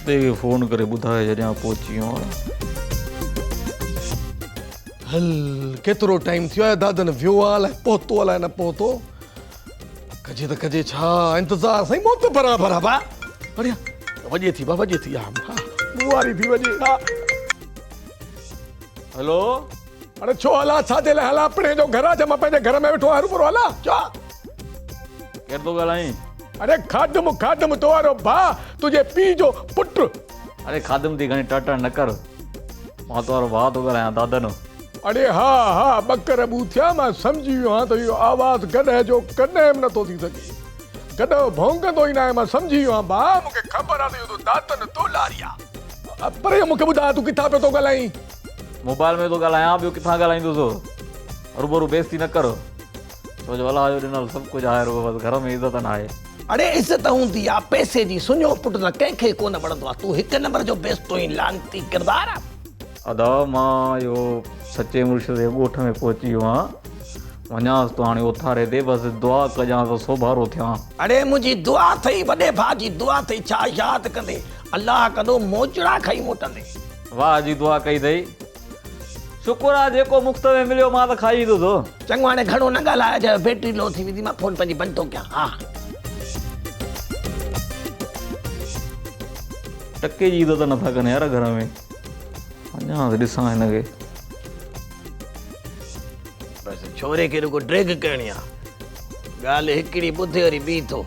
कुत्ते खे फ़ोन करे ॿुधाए जॾहिं पहुची वियो आहियां। हल केतिरो टाइम थियो आहे दादन वियो आहे अलाए पहुतो अलाए न पहुतो कजे त कजे छा इंतज़ार साईं मौत बराबरि आहे बा बढ़िया वॼे थी हा बुआरी थी वॼे हा हेलो अरे छो हला छाजे लाइ हला अपने जो घर आहे मां पंहिंजे घर में वेठो आहियां रुबरो हला छा केरु थो ॻाल्हाईं? अरे खादम तो वारो भा तुंहिंजे पीउ जो पुटु अरे खादम थी घणी टाटा न कर, मां तो वारो भाउ थो ॻाल्हायां दादन। अरे हा बकर ॿूथिया मां सम्झी वियो आहियां त इहो आवाज़ गॾह जो कॾहिं बि नथो थी सघे गॾह भौंकंदो ई न आहे मां सम्झी वियो आहियां भा मूंखे ख़बर आहे त इहो दातन तो लारिया पर मूंखे ॿुधाए तूं किथां पियो थो ॻाल्हाईं? मोबाइल में थो ॻाल्हायां, ॿियो किथां ॻाल्हाईंदुसि? रूबरू बेइज़ती न कर, छो जो अलाह जो ॾिनल सभु कुझु आहे, रुगो बसि घर में इज़त न आहे। अरे इज़त हूंदी आहे पैसे जी, सुञो पुटु त कंहिंखे कोन वणंदो आहे। तूं हिकु नंबर जो बेस्तो ई लानती किरदार आहे। अदा मां इहो सचे मुर्शिद जे ॻोठ में पहुची वियो आहियां, वञांसि तो हाणे उथारे दे, बसि दुआ कजां त सोभारो थियां। अरे मुंहिंजी दुआ अथई, वॾे भाउ जी दुआ अथई, छा यादि कंदे अलाह कंदो मोजड़ा खाई मोटंदे। वाह जी दुआ कई अथई, शुक्र आहे जेको मुफ़्त में मिलियो मां त खाई ईंदुसि। चङो हाणे घणो न ॻाल्हाए, बैटरी लो थी वेंदी, मां फोन पंहिंजी बंदि थो कयां। हा टके जी इज़त नथा कनि यार घर में, अञा ॾिसां हिनखे। बसि छोरे खे रुगो ड्रैग करणी आहे, ॻाल्हि हिकिड़ी ॿुधे वरी ॿी थो।